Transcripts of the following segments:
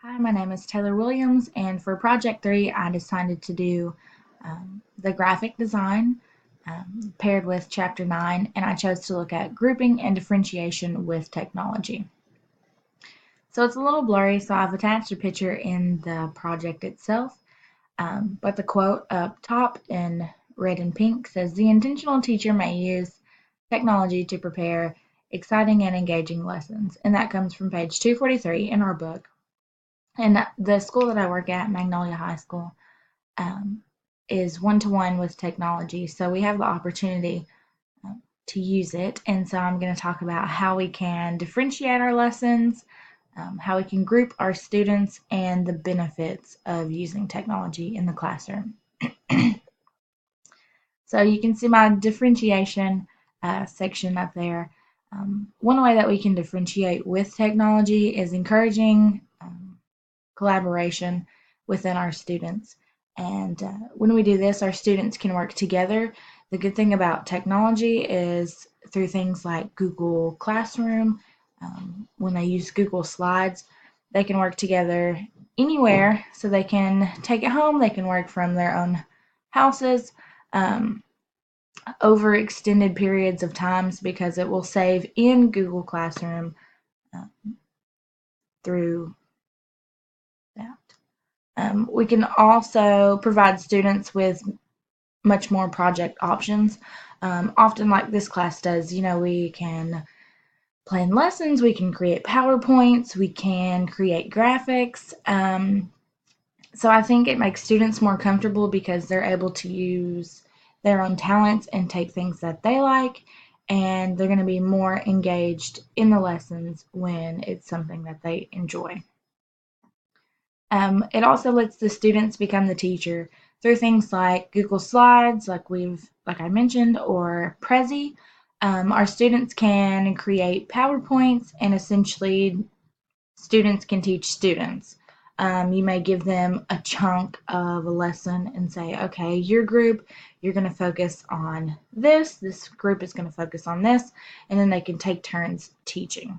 Hi, my name is Taylor Williams, and for Project 3, I decided to do the graphic design paired with Chapter 9, and I chose to look at grouping and differentiation with technology. So it's a little blurry, so I've attached a picture in the project itself, but the quote up top in red and pink says, "The intentional teacher may use technology to prepare exciting and engaging lessons," and that comes from page 243 in our book. And the school that I work at, Magnolia High School, um, is one-to-one with technology. So we have the opportunity to use it. And so I'm going to talk about how we can differentiate our lessons, how we can group our students, and the benefits of using technology in the classroom. So you can see my differentiation section up there. One way that we can differentiate with technology is encouraging collaboration within our students. And when we do this, our students can work together. The good thing about technology is through things like Google Classroom, when they use Google Slides, they can work together anywhere, so they can take it home, they can work from their own houses over extended periods of times because it will save in Google Classroom through that. We can also provide students with much more project options. Often, like this class does, we can plan lessons, we can create PowerPoints, we can create graphics. So I think it makes students more comfortable because they're able to use their own talents and take things that they like, and they're going to be more engaged in the lessons when it's something that they enjoy. It also lets the students become the teacher through things like Google Slides, like I mentioned, or Prezi. Our students can create PowerPoints, and essentially, students can teach students. You may give them a chunk of a lesson and say, okay, your group, you're going to focus on this. This group is going to focus on this, and then they can take turns teaching.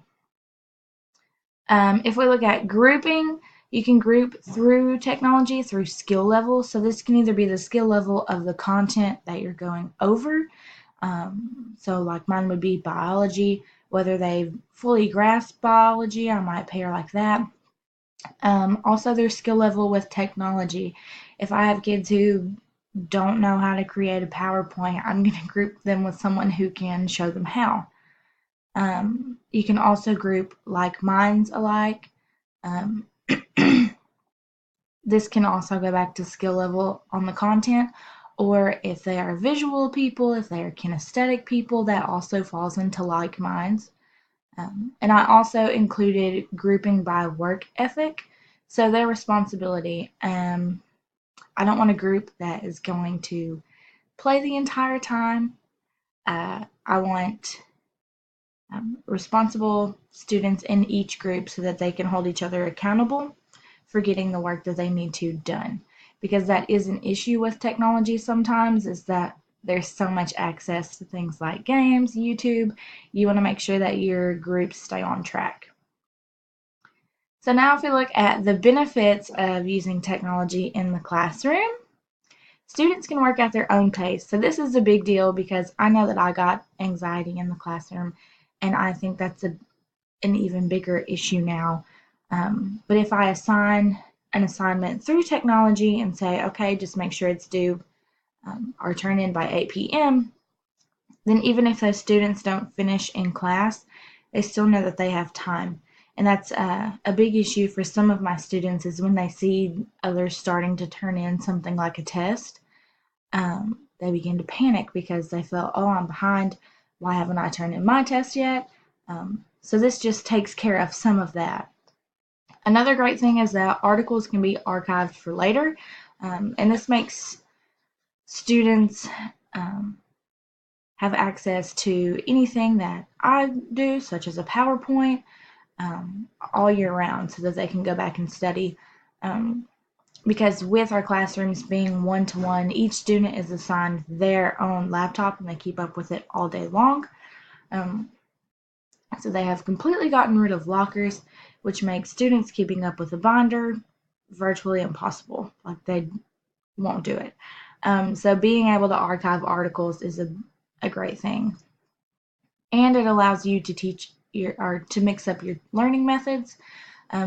If we look at grouping, you can group through technology through skill level. So this can either be the skill level of the content that you're going over. So like mine would be biology, whether they fully grasp biology, I might pair like that. Also their skill level with technology. If I have kids who don't know how to create a PowerPoint, I'm going to group them with someone who can show them how. You can also group like minds alike. Um, this can also go back to skill level on the content, or if they are visual people, if they are kinesthetic people, that also falls into like minds. And I also included grouping by work ethic, so their responsibility. I don't want a group that is going to play the entire time. I want responsible students in each group so that they can hold each other accountable for getting the work that they need to done. Because that is an issue with technology sometimes, is that there's so much access to things like games, YouTube. You want to make sure that your groups stay on track. So now if we look at the benefits of using technology in the classroom, students can work at their own pace. So this is a big deal because I know that I got anxiety in the classroom, and I think that's an even bigger issue now. But if I assign an assignment through technology and say, okay, just make sure it's due or turn in by 8 p.m., then even if those students don't finish in class, they still know that they have time. And that's a big issue for some of my students is when they see others starting to turn in something like a test, they begin to panic because they feel, oh, I'm behind. Why haven't I turned in my test yet? So this just takes care of some of that. Another great thing is that articles can be archived for later, and this makes students have access to anything that I do, such as a PowerPoint, all year round so that they can go back and study. Because with our classrooms being one-to-one, each student is assigned their own laptop and they keep up with it all day long. So they have completely gotten rid of lockers, which makes students keeping up with a binder virtually impossible. Like they won't do it. So being able to archive articles is a great thing. And it allows you to teach or to mix up your learning methods,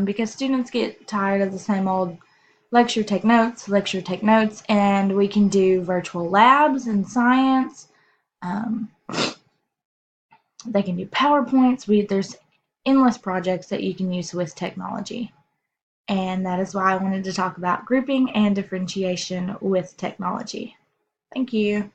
because students get tired of the same old lecture, take notes, and we can do virtual labs in science. They can do PowerPoints. There's endless projects that you can use with technology. And that is why I wanted to talk about grouping and differentiation with technology. Thank you.